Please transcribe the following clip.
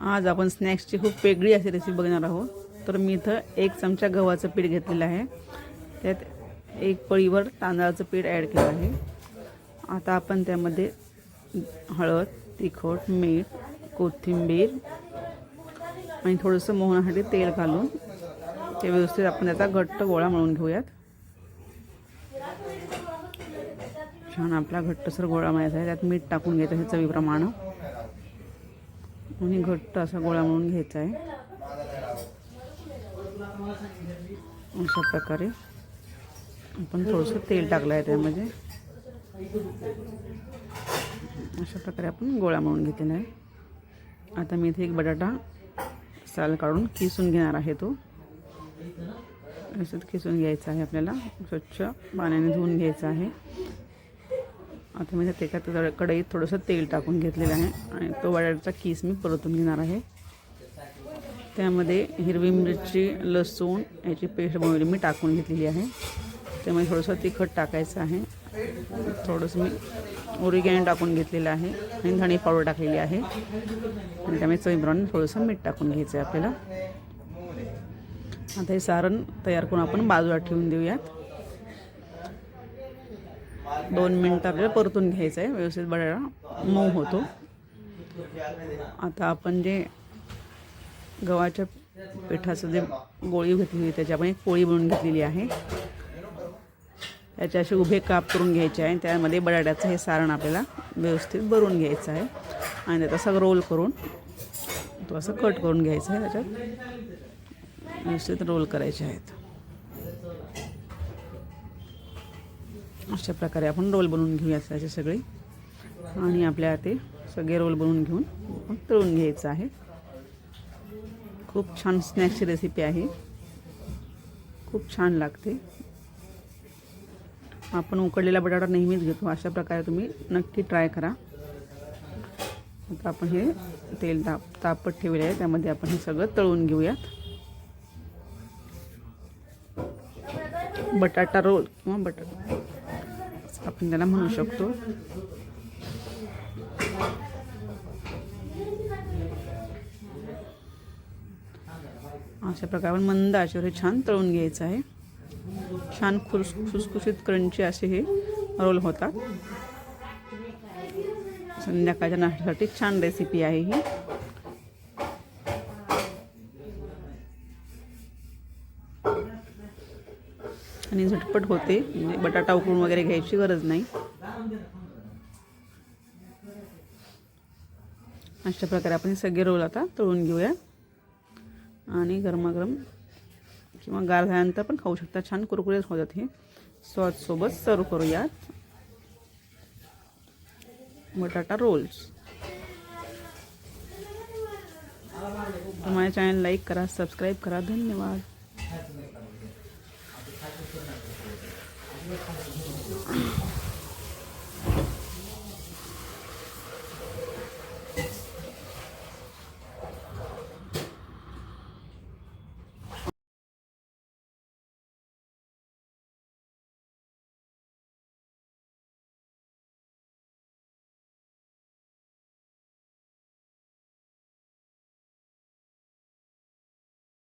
आज आपण स्नॅक्सची खूप वेगळी अशी रेसिपी बघणार आहोत। तर मी इथं 1 चमचा गव्हाचं पीठ घेतलेलं आहे, त्यात 1 पळीवर तांदळाचं पीठ ॲड केलं आहे। आता आपण त्यामध्ये हळद, तिखट, मीठ, कोथिंबीर आणि थोडंसं मोहनासाठी तेल घालून ते व्यवस्थित आपण त्याचा घट्ट गोळा मळून घेऊयात। छान आपला घट्टसर गोळा मळायचा आहे। त्यात मीठ टाकून घ्यायचं आहे चवीप्रमाणे आणि घट्ट असा गोळा मळून घ्यायचा आहे। अशा प्रकारे आपण थोडंसं तेल टाकलं आहे त्यामध्ये। अशा प्रकारे आपण गोळा मळून घेतलेला आहे। आता मी इथे 1 बटाटा साल काढून किसून घेणार आहे। तो असंच किसून घ्यायचा आहे आपल्याला, स्वच्छ पाण्याने धुवून घ्यायचा आहे। आता मी एका कढईत थोडंसं तेल टाकून घेतलेलं आहे आणि तो बटाट्याचा किस मी परतून घेणार आहे। त्यामध्ये हिरवी मिरची, लसूण याची पेस्ट बनवली मी टाकून घेतलेली आहे। त्यामध्ये थोडंसं तिखट टाकायचं आहे, थोडंसं मी ओरिगॅनो टाकून घेतलेलं आहे आणि धणे पावडर टाकलेली आहे आणि त्यामुळे चवीप्रमाणे थोडंसं मीठ टाकून घ्यायचं आहे आपल्याला। आता हे सारण तयार करून आपण बाजूला ठेवून देऊयात। 2 मिनिटं आपल्याला परतून घ्यायचं आहे, व्यवस्थित बटाटा मऊ होतो। आता आपण जे गव्हाच्या पिठाचं जे गोळी घेतली त्याची आपण 1 पोळी बनवून घेतलेली आहे। त्याचे असे उभे काप करून घ्यायचे आहे। त्यामध्ये बटाट्याचं हे सारण आपल्याला व्यवस्थित भरून घ्यायचं आहे आणि त्याचा असं रोल करून तो असं कट करून घ्यायचं आहे। त्याच्यात व्यवस्थित रोल करायचे आहेत। अशा प्रकारे आपण रोल बनवून घेऊया त्याचे सगळे आणि आपल्या ते सगळे रोल बनवून घेऊन आपण तळून घ्यायचं आहे। खूप छान स्नॅक्सची रेसिपी आहे, खूप छान लागते। आपण उकडलेला बटाटा नेहमीच घेतो, अशा प्रकारे तुम्ही नक्की ट्राय करा। आता आपण हे तेल तापत ठेवले आहे, त्यामध्ये आपण हे सगळं तळून घेऊयात। बटाटा रोल किंवा बटाटा आपण त्याला म्हणू शकतो। अशा प्रकारे आपण मंद आचेवर हे छान तळून घ्यायचं आहे। छान खुसखुशीत क्रंची असे हे रोल होतात। संध्याकाळच्या नाश्त्यासाठी छान रेसिपी आहे ही। आणि झटपट होते, म्हणजे बटाटा उकळून वगैरे घ्यायची गरज नाही। अशा प्रकारे आपण सगळे रोल आता तळून घेऊया आणि गरमागरम किंवा गार झाल्यानंतर पण खाऊ शकता। छान कुरकुरीत होतात हे। सॉस सोबत सर्व करूयात बटाटा रोल्स। माझ्या चॅनल लाईक करा, सबस्क्राईब करा। धन्यवाद।